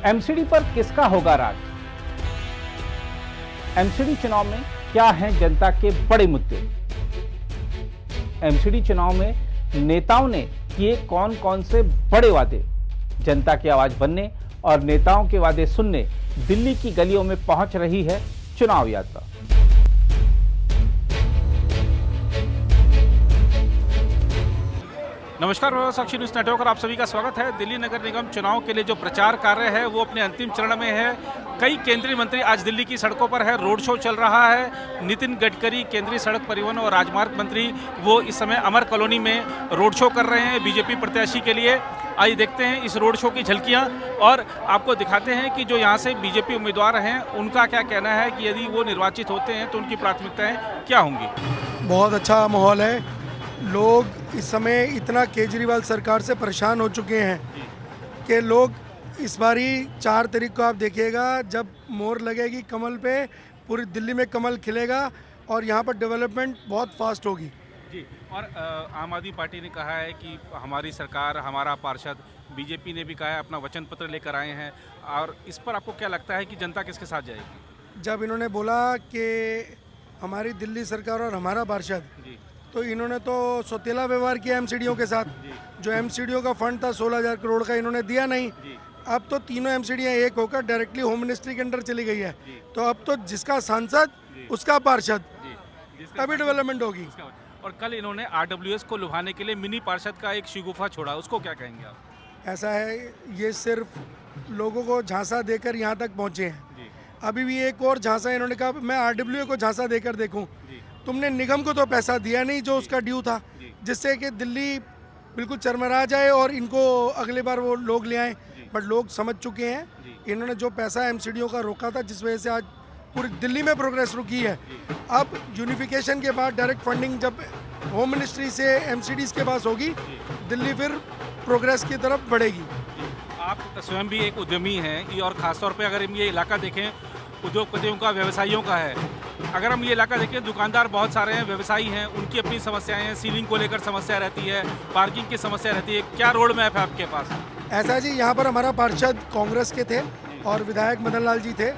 MCD पर किसका होगा राज? एमसीडी चुनाव में क्या हैं जनता के बड़े मुद्दे? एमसीडी चुनाव में नेताओं ने किए कौन कौन से बड़े वादे? जनता की आवाज बनने और नेताओं के वादे सुनने दिल्ली की गलियों में पहुंच रही है चुनाव यात्रा। नमस्कार, साक्षी न्यूज नेटवर्क और आप सभी का स्वागत है। दिल्ली नगर निगम चुनाव के लिए जो प्रचार कार्य है वो अपने अंतिम चरण में है। कई केंद्रीय मंत्री आज दिल्ली की सड़कों पर है, रोड शो चल रहा है। नितिन गडकरी केंद्रीय सड़क परिवहन और राजमार्ग मंत्री वो इस समय अमर कॉलोनी में रोड शो कर रहे हैं बीजेपी प्रत्याशी के लिए। आइए देखते हैं इस रोड शो की झलकियां और आपको दिखाते हैं कि जो यहाँ से बीजेपी उम्मीदवार हैं उनका क्या कहना है कि यदि वो निर्वाचित होते हैं तो उनकी प्राथमिकताएं क्या होंगी। बहुत अच्छा माहौल है। लोग इस समय इतना केजरीवाल सरकार से परेशान हो चुके हैं कि लोग इस बारी 4 तारीख को आप देखिएगा जब मोहर लगेगी कमल पे, पूरी दिल्ली में कमल खिलेगा और यहाँ पर डेवलपमेंट बहुत फास्ट होगी जी। और आम आदमी पार्टी ने कहा है कि हमारी सरकार, हमारा पार्षद, बीजेपी ने भी कहा है अपना वचन पत्र लेकर आए हैं। और इस पर आपको क्या लगता है कि जनता किसके साथ जाएगी? जब इन्होंने बोला कि हमारी दिल्ली सरकार और हमारा पार्षद, तो इन्होंने तो सौतेला व्यवहार किया एमसीडीओ के साथ। जो एमसीडीओ का फंड था 16,000 करोड़ का, इन्होंने दिया नहीं। अब तो तीनों एमसीडीयाँ एक होकर डायरेक्टली होम मिनिस्ट्री के अंदर चली गई है। तो अब तो जिसका सांसद उसका पार्षद, तभी डेवलपमेंट होगी। और कल इन्होंने आरडब्ल्यूएस को लुभाने के लिए मिनी पार्षद का एक शिगुफा छोड़ा, उसको क्या कहेंगे आप? ऐसा है, ये सिर्फ लोगों को झांसा देकर यहाँ तक पहुँचे हैं। अभी भी एक और झांसा इन्होंने कहा मैं आरडब्ल्यूए को झांसा देकर देखूँ। तुमने निगम को तो पैसा दिया नहीं जो उसका ड्यू था, जिससे कि दिल्ली बिल्कुल चरमरा जाए और इनको अगली बार वो लोग ले आए। बट लोग समझ चुके हैं इन्होंने जो पैसा एमसीडीओ का रोका था, जिस वजह से आज पूरी दिल्ली में प्रोग्रेस रुकी है। अब यूनिफिकेशन के बाद डायरेक्ट फंडिंग जब होम मिनिस्ट्री से एमसीडीज के पास होगी, दिल्ली फिर प्रोग्रेस की तरफ बढ़ेगी। आप स्वयं भी एक उद्यमी हैं और ख़ासतौर पे अगर हम ये इलाका देखें उद्योगपतियों का, व्यवसायियों का है। अगर हम ये इलाका देखें, दुकानदार बहुत सारे हैं, व्यवसायी हैं, उनकी अपनी समस्याएं हैं। सीलिंग को लेकर समस्या रहती है, पार्किंग की समस्या रहती है। क्या रोड मैप है आपके पास? ऐसा जी, यहाँ पर हमारा पार्षद कांग्रेस के थे और विधायक मदन लाल जी थे।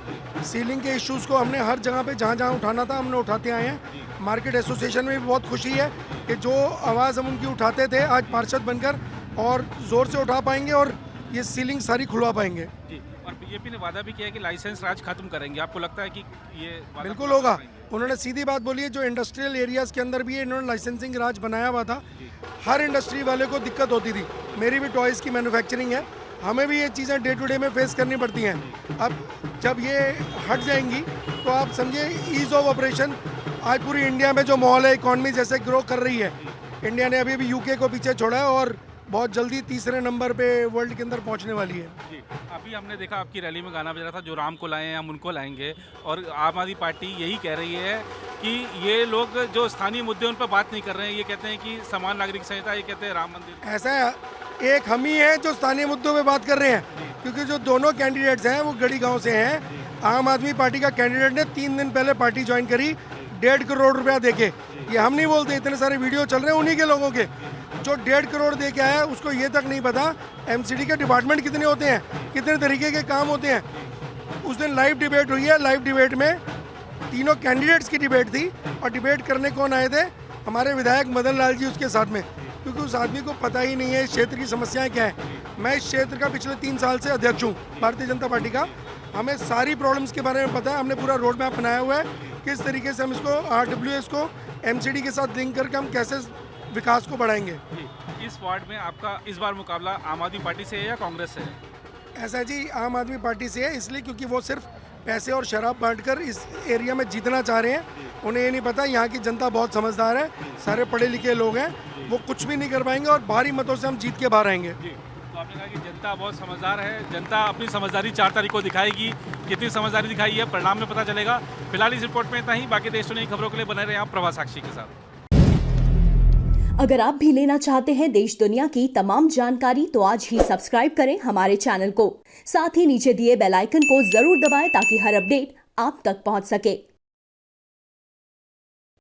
सीलिंग के इश्यूज़ को हमने हर जगह पे जहाँ जहाँ उठाना था हमने उठाते आए हैं। मार्केट एसोसिएशन में भी बहुत खुशी है कि जो आवाज़ हम उनकी उठाते थे आज पार्षद बनकर और ज़ोर से उठा पाएंगे और ये सीलिंग सारी खुलवा पाएंगे। और बीजेपी ने वादा भी किया है कि लाइसेंस राज खत्म करेंगे। आपको लगता है कि ये बिल्कुल होगा? उन्होंने सीधी बात बोली है। जो इंडस्ट्रियल एरियाज़ के अंदर भी इन्होंने लाइसेंसिंग राज बनाया हुआ था। हर इंडस्ट्री वाले को दिक्कत होती थी। मेरी भी टॉयज़ की मैन्युफैक्चरिंग है, हमें भी ये चीज़ें डे टू डे में फेस करनी पड़ती हैं। अब जब ये हट जाएंगी तो आप समझिए ईज़ ऑफ ऑपरेशन। आज पूरी इंडिया में जो माहौल है, इकॉनमी जैसे ग्रो कर रही है, इंडिया ने अभी भी यूके को पीछे छोड़ा है और बहुत जल्दी तीसरे नंबर पे वर्ल्ड के अंदर पहुंचने वाली है। जी, अभी हमने देखा आपकी रैली में गाना बज रहा था, जो राम को लाएं हम उनको लाएंगे। और आम आदमी पार्टी यही कह रही है कि ये लोग जो स्थानीय मुद्दे उन पर बात नहीं कर रहे हैं। ये कहते हैं कि समान नागरिक संहिता, ये कहते हैं राम मंदिर। ऐसा है, एक हम ही हैं जो स्थानीय मुद्दों पे बात कर रहे हैं, क्योंकि जो दोनों कैंडिडेट्स हैं वो गढ़ी गाँव से हैं। आम आदमी पार्टी का कैंडिडेट ने 3 दिन पहले पार्टी ज्वाइन करी 1.5 करोड़ रुपया देके। ये हम नहीं बोलते, इतने सारे वीडियो चल रहे हैं उन्हीं के लोगों के। जो 1.5 करोड़ दे के आया उसको ये तक नहीं पता एमसीडी के डिपार्टमेंट कितने होते हैं, कितने तरीके के काम होते हैं। उस दिन लाइव डिबेट हुई है। लाइव डिबेट में तीनों कैंडिडेट्स की डिबेट थी और डिबेट करने कौन आए थे? हमारे विधायक मदन लाल जी उसके साथ में, क्योंकि उस आदमी को पता ही नहीं है इस क्षेत्र की समस्याएं क्या है। मैं इस क्षेत्र का पिछले 3 साल से अध्यक्ष हूँ भारतीय जनता पार्टी का। हमें सारी प्रॉब्लम्स के बारे में पता है। हमने पूरा रोड मैप बनाया हुआ है किस तरीके से हम इसको आरडब्ल्यूएस को एमसीडी के साथ लिंक करके हम कैसे विकास को बढ़ाएंगे। इस वार्ड में आपका इस बार मुकाबला आम आदमी पार्टी से है या कांग्रेस से है? ऐसा जी, आम आदमी पार्टी से है, इसलिए क्योंकि वो सिर्फ पैसे और शराब बांटकर इस एरिया में जीतना चाह रहे हैं। उन्हें ये नहीं पता यहाँ की जनता बहुत समझदार है, सारे पढ़े लिखे लोग हैं, वो कुछ भी नहीं कर पाएंगे और भारी मतों से हम जीत के बाहर आएंगे। तो आपने कहा कि जनता बहुत समझदार है, जनता अपनी समझदारी 4 तारीख को दिखाएगी। कितनी समझदारी दिखाई है परिणाम में पता चलेगा। फिलहाल इस रिपोर्ट में इतना ही। बाकी देश दुनिया की खबरों के लिए बने रहे आप प्रभा साक्षी के साथ। अगर आप भी लेना चाहते हैं देश दुनिया की तमाम जानकारी तो आज ही सब्सक्राइब करें हमारे चैनल को। साथ ही नीचे दिए बेल आइकन को जरूर दबाएं ताकि हर अपडेट आप तक पहुंच सके।